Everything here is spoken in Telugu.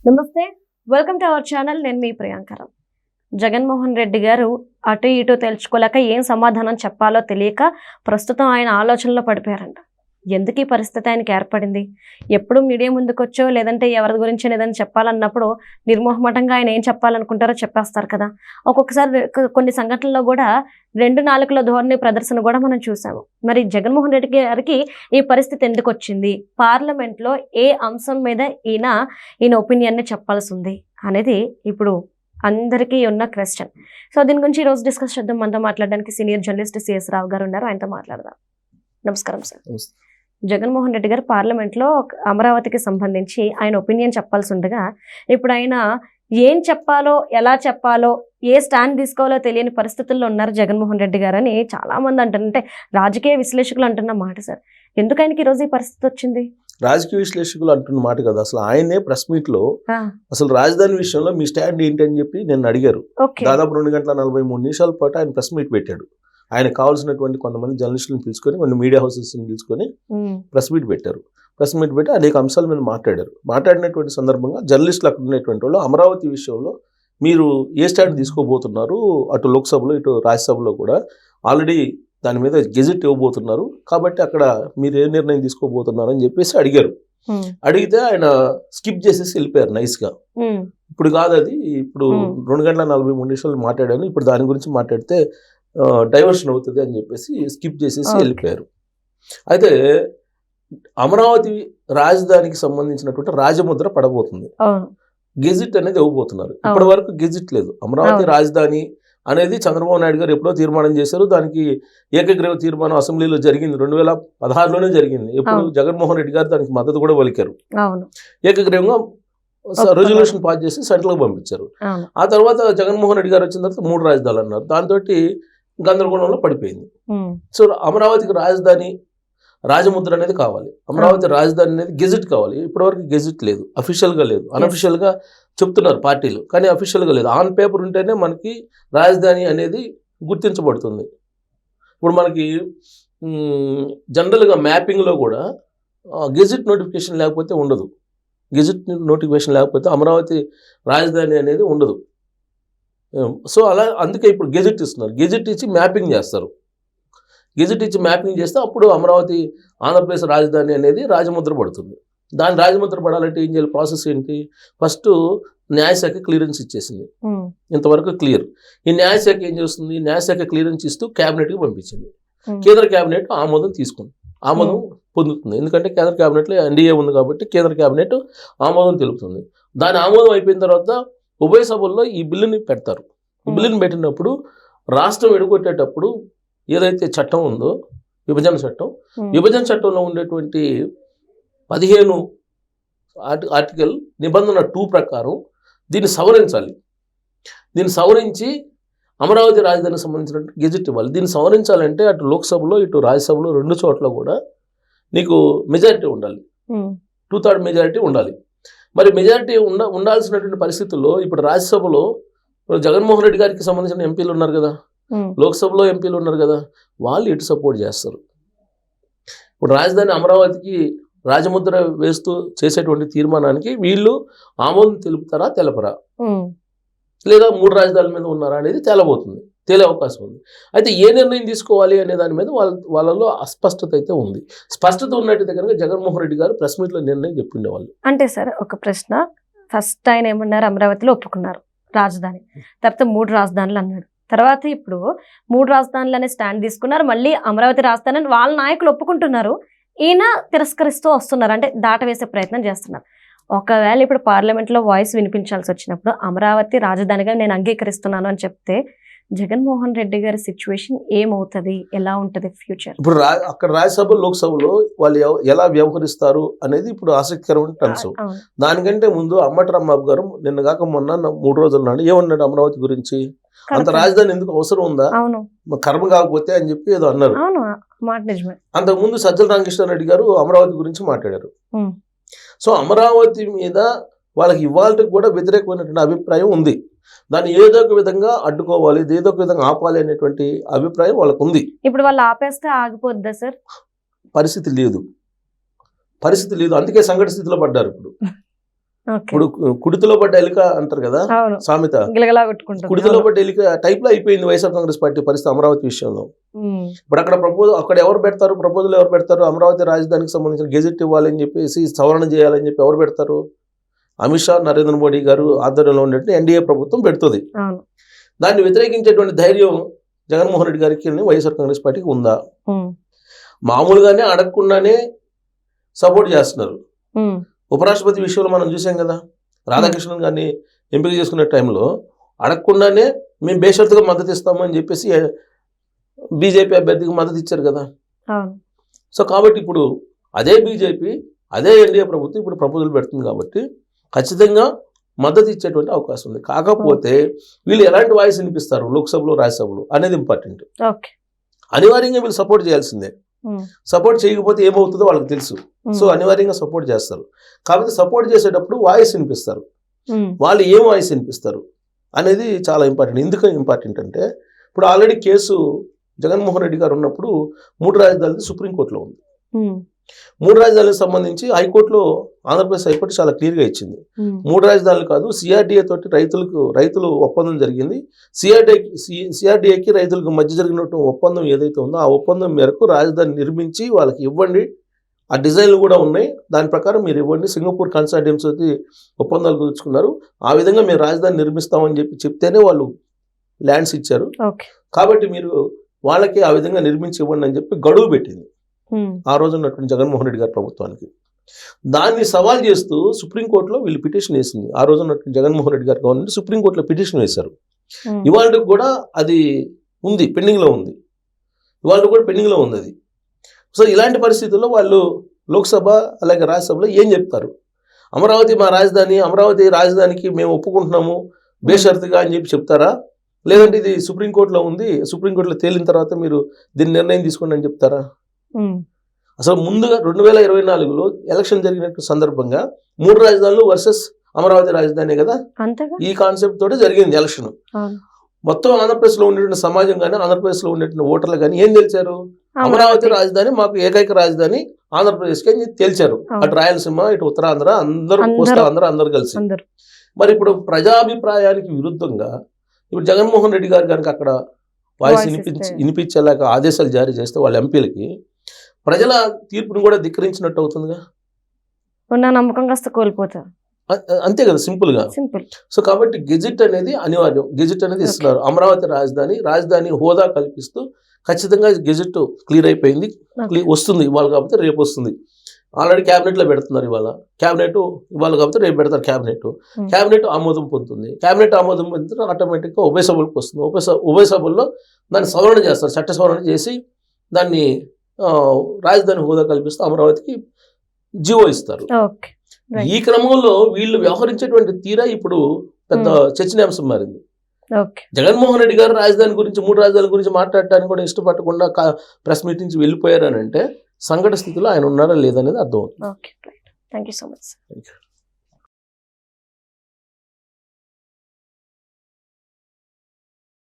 నమస్తే, వెల్కమ్ టు అవర్ ఛానల్. నేను మీ ప్రియాంకరావు. జగన్మోహన్ రెడ్డి గారు అటు ఇటు తెలుసుకోలేక ఏం సమాధానం చెప్పాలో తెలియక ప్రస్తుతం ఆయన ఆలోచనలో పడిపోయారంట. ఎందుకు ఈ పరిస్థితి ఆయనకి ఏర్పడింది? ఎప్పుడు మీడియా ముందుకొచ్చో లేదంటే ఎవరి గురించి ఏదైనా చెప్పాలన్నప్పుడు నిర్మోహమాటంగా ఆయన ఏం చెప్పాలనుకుంటారో చెప్పేస్తారు కదా. ఒక్కొక్కసారి కొన్ని సంఘటనల్లో కూడా రెండు నాలుకల ధోరణి ప్రదర్శన కూడా మనం చూసాము. మరి జగన్మోహన్ రెడ్డి గారికి ఈ పరిస్థితి ఎందుకు వచ్చింది? పార్లమెంట్లో ఏ అంశం మీద ఈయన ఒపీనియన్ని చెప్పాల్సి ఉంది అనేది ఇప్పుడు అందరికీ ఉన్న క్వశ్చన్. సో దీని గురించి ఈరోజు డిస్కస్ చేద్దాం. మనతో మాట్లాడడానికి సీనియర్ జర్నలిస్ట్ సిఎస్ రావు గారు ఉన్నారు. ఆయనతో మాట్లాడదాం. నమస్కారం సార్. జగన్మోహన్ రెడ్డి గారు పార్లమెంట్లో అమరావతికి సంబంధించి ఆయన ఒపీనియన్ చెప్పాల్సి ఉండగా ఇప్పుడు ఆయన ఏం చెప్పాలో ఎలా చెప్పాలో ఏ స్టాండ్ తీసుకోవాలో తెలియని పరిస్థితుల్లో ఉన్నారు జగన్మోహన్ రెడ్డి గారు అని చాలా మంది అంటారు. అంటే రాజకీయ విశ్లేషకులు అంటున్న మాట సార్. ఎందుకు ఆయనకి ఈరోజు ఈ పరిస్థితి వచ్చింది? రాజకీయ విశ్లేషకులు అంటున్న మాట కదా, అసలు ఆయనే ప్రెస్ మీట్ లో అసలు రాజధాని విషయంలో మీ స్టాండ్ ఏంటి అని చెప్పి నేను అడిగారు. దాదాపు 2 గంటల 43 నిమిషాల పాటు ఆయన ప్రెస్ మీట్ పెట్టాడు. ఆయన కావాల్సినటువంటి కొంతమంది జర్నలిస్టులను పిలుచుకొని కొన్ని మీడియా హౌసెస్ పిలుచుకొని ప్రెస్ మీట్ పెట్టారు. ప్రెస్ మీట్ పెట్టి అనేక అంశాల మీద మాట్లాడారు. మాట్లాడినటువంటి సందర్భంగా జర్నలిస్టులు అక్కడ ఉన్నటువంటి వాళ్ళు అమరావతి విషయంలో మీరు ఏ స్టాండ్ తీసుకోబోతున్నారు, అటు లోక్సభలో ఇటు రాజ్యసభలో కూడా ఆల్రెడీ దాని మీద గెజెట్ ఇవ్వబోతున్నారు, కాబట్టి అక్కడ మీరు ఏ నిర్ణయం తీసుకోబోతున్నారు అని చెప్పేసి అడిగారు. అడిగితే ఆయన స్కిప్ చేసేసి వెళ్ళిపోయారు నైస్గా. ఇప్పుడు కాదు అది, ఇప్పుడు 2 గంటల 43 నిమిషాలు మాట్లాడాను, ఇప్పుడు దాని గురించి మాట్లాడితే డైవర్షన్ అవుతుంది అని చెప్పేసి స్కిప్ చేసేసి వెళ్ళిపోయారు. అయితే అమరావతి రాజధానికి సంబంధించినటువంటి రాజముద్ర పడబోతుంది. గెజిట్ అనేది ఇవ్వబోతున్నారు. ఇప్పటి వరకు గెజిట్ లేదు. అమరావతి రాజధాని అనేది చంద్రబాబు నాయుడు గారు ఎప్పుడో తీర్మానం చేశారు. దానికి ఏకగ్రీవ తీర్మానం అసెంబ్లీలో జరిగింది, 2016లోనే జరిగింది. ఎప్పుడు జగన్మోహన్ రెడ్డి గారు దానికి మద్దతు కూడా పలికారు. ఏకగ్రీవంగా రెజల్యూషన్ పాస్ చేసి సెంట్రల్కి పంపించారు. ఆ తర్వాత జగన్మోహన్ రెడ్డి గారు వచ్చిన తర్వాత 3 రాజధానులు అన్నారు. దాంతో గందరగోళంలో పడిపోయింది. సో అమరావతికి రాజధాని రాజముద్ర అనేది కావాలి, అమరావతి రాజధాని అనేది గెజిట్ కావాలి. ఇప్పటివరకు గెజిట్ లేదు, అఫీషియల్గా లేదు, అన్అఫీషియల్గా చెప్తున్నారు పార్టీలు, కానీ అఫీషియల్గా లేదు. ఆన్ పేపర్ ఉంటేనే మనకి రాజధాని అనేది గుర్తించబడుతుంది. ఇప్పుడు మనకి జనరల్గా మ్యాపింగ్లో కూడా గెజిట్ నోటిఫికేషన్ లేకపోతే ఉండదు. గెజిట్ నోటిఫికేషన్ లేకపోతే అమరావతి రాజధాని అనేది ఉండదు. సో అందుకే ఇప్పుడు గెజిట్ ఇస్తున్నారు. గెజిట్ ఇచ్చి మ్యాపింగ్ చేస్తారు. గెజిట్ ఇచ్చి మ్యాపింగ్ చేస్తే అప్పుడు అమరావతి ఆంధ్రప్రదేశ్ రాజధాని అనేది రాజముద్ర పడుతుంది. దాని రాజముద్ర పడాలంటే ఏం చేయాలి? ప్రాసెస్ ఏంటి? ఫస్ట్ న్యాయశాఖ క్లియరెన్స్ ఇచ్చేసింది, ఇంతవరకు క్లియర్. ఈ న్యాయశాఖ ఏం చేస్తుంది? న్యాయశాఖ క్లియరెన్స్ ఇస్తూ క్యాబినెట్కి పంపించింది. కేంద్ర క్యాబినెట్ ఆమోదం పొందుతుంది. ఎందుకంటే కేంద్ర క్యాబినెట్లో ఎన్డీఏ ఉంది కాబట్టి కేంద్ర క్యాబినెట్ ఆమోదం తెలుపుతుంది. దాని ఆమోదం అయిపోయిన తర్వాత ఉభయ సభల్లో ఈ బిల్లుని పెడతారు. ఈ బిల్లుని పెట్టినప్పుడు రాష్ట్రం విడగొట్టేటప్పుడు ఏదైతే చట్టం ఉందో విభజన చట్టంలో ఉండేటువంటి 15 ఆర్టికల్ నిబంధన 2 ప్రకారం దీన్ని సవరించాలి. దీన్ని సవరించి అమరావతి రాజధానికి సంబంధించిన గెజిట్ ఇవ్వాలి. దీన్ని సవరించాలంటే అటు లోక్సభలో ఇటు రాజ్యసభలో 2 చోట్ల కూడా నీకు మెజారిటీ ఉండాలి, 2/3 మెజారిటీ ఉండాలి. మరి మెజారిటీ ఉండాల్సినటువంటి పరిస్థితుల్లో ఇప్పుడు రాజ్యసభలో జగన్మోహన్ రెడ్డి గారికి సంబంధించిన ఎంపీలు ఉన్నారు కదా, లోక్సభలో ఎంపీలు ఉన్నారు కదా, వాళ్ళు ఎటు సపోర్ట్ చేస్తారు? ఇప్పుడు రాజధాని అమరావతికి రాజముద్ర వేస్తూ చేసేటువంటి తీర్మానానికి వీళ్ళు ఆమోదం తెలుపుతారా తెలపరా, లేదా 3 రాజధానుల మీద ఉన్నారా అనేది తేలే అవకాశం ఉంది. అయితే ఏ నిర్ణయం తీసుకోవాలి అనే దాని మీద వాళ్ళలో అస్పష్టత అయితే ఉంది. స్పష్టత ఉన్నట్టయితే కనుక జగన్మోహన్ రెడ్డి గారు ప్రెస్ మీట్లో నిర్ణయం చెప్పిండేవాళ్ళు. అంటే సార్ ఒక ప్రశ్న, ఫస్ట్ ఆయన ఏమన్నారు? అమరావతిలో ఒప్పుకున్నారు రాజధాని, తర్వాత 3 రాజధానులు అన్నాడు. తర్వాత ఇప్పుడు 3 రాజధానులు అనే స్టాండ్ తీసుకున్నారు. మళ్ళీ అమరావతి రాజధాని అని వాళ్ళ నాయకులు ఒప్పుకుంటున్నారు, ఈయన తిరస్కరిస్తూ వస్తున్నారు, అంటే దాటవేసే ప్రయత్నం చేస్తున్నారు. ఒకవేళ ఇప్పుడు పార్లమెంట్లో వాయిస్ వినిపించాల్సి వచ్చినప్పుడు అమరావతి రాజధానిగా నేను అంగీకరిస్తున్నాను అని చెప్తే జగన్మోహన్ రెడ్డి గారి సిచ్యువేషన్ ఏమవుతుంది, ఎలా ఉంటుంది ఫ్యూచర్? ఇప్పుడు అక్కడ రాజ్యసభ లోక్సభలో వాళ్ళు ఎలా వ్యవహరిస్తారు అనేది ఇప్పుడు ఆసక్తికరమైన అంశం. దానికంటే ముందు అంబటి రాంబాబు గారు నిన్న కాక మొన్న 3 రోజుల నాడు ఏమన్నాడు అమరావతి గురించి? అంత రాజధాని ఎందుకు అవసరం ఉందా, కర్మ కాకపోతే అని చెప్పి ఏదో అన్నారు. అంతకుముందు సజ్జల రామకృష్ణారెడ్డి గారు అమరావతి గురించి మాట్లాడారు. సో అమరావతి మీద వాళ్ళకి ఇవాళకి కూడా వ్యతిరేకమైనటువంటి అభిప్రాయం ఉంది. దాన్ని ఏదో ఒక విధంగా అడ్డుకోవాలి, ఏదో ఒక విధంగా ఆపాలి అనేటువంటి అభిప్రాయం వాళ్ళకు ఉంది. ఇప్పుడు వాళ్ళు ఆపేస్తే ఆగిపోద్దా సార్? పరిస్థితి లేదు. అందుకే సంఘట స్థితిలో పడ్డారు. ఇప్పుడు ఓకే. ఇప్పుడు కుడితిలో పడ్డ ఎలిక అంటారు కదా అవును. సామెత, గిలగలా కొట్టుకుంటుంది. కుడితిలో పడ్డ ఎలిక టైప్ లో అయిపోయింది వైఎస్ఆర్ కాంగ్రెస్ పార్టీ పరిస్థితి అమరావతి విషయంలో. ఇప్పుడు అక్కడ అక్కడ ఎవరు పెడతారు ప్రపోజల్, ఎవరు పెడతారు? అమరావతి రాజధానికి సంబంధించిన గెజెట్ ఇవ్వాలని చెప్పేసి, సవరణ చేయాలని చెప్పి ఎవరు పెడతారు? అమిత్ షా, నరేంద్ర మోడీ గారు ఆధ్వర్యంలో ఉన్నట్టు ఎన్డీఏ ప్రభుత్వం పెడుతుంది. అవును. దాన్ని వ్యతిరేకించేటువంటి ధైర్యం జగన్మోహన్ రెడ్డి గారికి వైఎస్ఆర్ కాంగ్రెస్ పార్టీకి ఉందా? మామూలుగానే అడగకుండానే సపోర్ట్ చేస్తున్నారు. ఉపరాష్ట్రపతి విషయంలో మనం చూసాం కదా, రాధాకృష్ణన్ గారిని ఎంపిక చేసుకునే టైంలో అడగకుండానే మేము బేషరతుగా మద్దతు ఇస్తామని చెప్పేసి బీజేపీ అభ్యర్థికి మద్దతు ఇచ్చారు కదా. సో కాబట్టి ఇప్పుడు అదే బీజేపీ, అదే ఎన్డీఏ ప్రభుత్వం ఇప్పుడు ప్రపోజల్ పెడుతుంది కాబట్టి ఖచ్చితంగా మద్దతు ఇచ్చేటువంటి అవకాశం ఉంది. కాకపోతే వీళ్ళు ఎలాంటి వాయిస్ వినిపిస్తారు లోక్సభలో, రాజ్యసభలో అనేది ఇంపార్టెంట్. అనివార్యంగా వీళ్ళు సపోర్ట్ చేయాల్సిందే. సపోర్ట్ చేయకపోతే ఏమవుతుందో వాళ్ళకి తెలుసు. సో అనివార్యంగా సపోర్ట్ చేస్తారు. కాబట్టి సపోర్ట్ చేసేటప్పుడు వాయిస్ వినిపిస్తారు. వాళ్ళు ఏం వాయిస్ వినిపిస్తారు అనేది చాలా ఇంపార్టెంట్. ఎందుకు ఇంపార్టెంట్ అంటే ఇప్పుడు ఆల్రెడీ కేసు జగన్మోహన్ రెడ్డి గారు ఉన్నప్పుడు 3 రాజధానులు సుప్రీంకోర్టులో ఉంది. 3 రాజధానులకు సంబంధించి హైకోర్టులో, ఆంధ్రప్రదేశ్ హైకోర్టు చాలా క్లియర్గా ఇచ్చింది. 3 రాజధానులు కాదు, సిఆర్డీఏ తోటి రైతులు ఒప్పందం జరిగింది. సిఆర్డీఏకి రైతులకు మధ్య జరిగినటువంటి ఒప్పందం ఏదైతే ఉందో ఆ ఒప్పందం మేరకు రాజధాని నిర్మించి వాళ్ళకి ఇవ్వండి. ఆ డిజైన్లు కూడా ఉన్నాయి, దాని ప్రకారం మీరు ఇవ్వండి. సింగపూర్ కన్సార్టియంస్ తోటి ఒప్పందాలు కుదుర్చుకున్నారు. ఆ విధంగా మేము రాజధాని నిర్మిస్తామని చెప్తేనే వాళ్ళు ల్యాండ్స్ ఇచ్చారు. కాబట్టి మీరు వాళ్ళకి ఆ విధంగా నిర్మించి ఇవ్వండి అని చెప్పి గడువు పెట్టింది ఆ రోజు ఉన్నటువంటి జగన్మోహన్ రెడ్డి గారి ప్రభుత్వానికి. దాన్ని సవాల్ చేస్తూ సుప్రీంకోర్టులో వీళ్ళు పిటిషన్ వేసింది. ఆ రోజు ఉన్నటువంటి జగన్మోహన్ రెడ్డి గారి గవర్నమెంట్ సుప్రీంకోర్టులో పిటిషన్ వేశారు. ఇవాళ కూడా అది ఉంది, పెండింగ్లో ఉంది. ఇవాళ కూడా పెండింగ్లో ఉంది అది. సో ఇలాంటి పరిస్థితుల్లో వాళ్ళు లోక్సభ అలాగే రాజ్యసభలో ఏం చెప్తారు? అమరావతి మా రాజధాని, అమరావతి రాజధానికి మేము ఒప్పుకుంటున్నాము బేషరతుగా అని చెప్పి చెప్తారా? లేదంటే ఇది సుప్రీంకోర్టులో ఉంది, సుప్రీంకోర్టులో తేలిన తర్వాత మీరు దీని నిర్ణయం తీసుకోండి అని చెప్తారా? అసలు ముందుగా 2024లో ఎలక్షన్ జరిగినట్టు సందర్భంగా 3 రాజధానులు వర్సెస్ అమరావతి రాజధాని కదా, ఈ కాన్సెప్ట్ తోటి జరిగింది ఎలక్షన్. మొత్తం ఆంధ్రప్రదేశ్లో ఉండేటువంటి సమాజం కానీ, ఆంధ్రప్రదేశ్లో ఉండేటువంటి ఓటర్లు కానీ ఏం తెలిచారు? అమరావతి రాజధాని మాకు ఏకైక రాజధాని ఆంధ్రప్రదేశ్కి అని తెలిచారు. అటు రాయలసీమ, ఇటు ఉత్తరాంధ్ర, అందరూ కోస్తాంధ్ర అందరూ కలిసి. మరి ఇప్పుడు ప్రజాభిప్రాయానికి విరుద్ధంగా ఇప్పుడు జగన్మోహన్ రెడ్డి గారు కనుక అక్కడ వాయిస్ వినిపించేలాగా ఆదేశాలు జారీ చేస్తే వాళ్ళ ఎంపీలకి ప్రజల తీర్పును కూడా ధిక్కరించినట్టు అవుతుందిగా. ఉన్న నమ్మకం కాస్త కోల్పోతారు. అంతే కదా, సింపుల్గా. సో కాబట్టి గెజిట్ అనేది అనివార్యం. గెజిట్ అనేది ఇస్తున్నారు. అమరావతి రాజధాని హోదా కల్పిస్తూ ఖచ్చితంగా గెజిట్ క్లియర్ అయిపోయింది, వస్తుంది ఇవాళ కాకపోతే రేపు వస్తుంది. ఆల్రెడీ క్యాబినెట్లో పెడుతున్నారు. ఇవాళ కాకపోతే రేపు పెడతారు క్యాబినెట్ ఆమోదం పొందుతుంది. క్యాబినెట్ ఆమోదం పొందితే ఆటోమేటిక్గా ఉభయ సభలకు వస్తుంది. ఉభయ సభల్లో దాన్ని సవరణ చేస్తారు, చట్ట సవరణ చేసి దాన్ని రాజధాని హోదా కల్పిస్తూ అమరావతికి జీవో ఇస్తారు. ఈ క్రమంలో వీళ్ళు వ్యవహరించేటువంటి తీరా ఇప్పుడు పెద్ద చర్చనీయాంశం మారింది. జగన్మోహన్ రెడ్డి గారు రాజధాని గురించి, 3 రాజధానుల గురించి మాట్లాడటానికి కూడా ఇష్టపడకుండా ప్రెస్ మీట్ నుంచి వెళ్ళిపోయారని అంటే సంకట స్థితిలో ఆయన ఉన్నారా లేదనేది అర్థమవుతుంది. Thank you so much.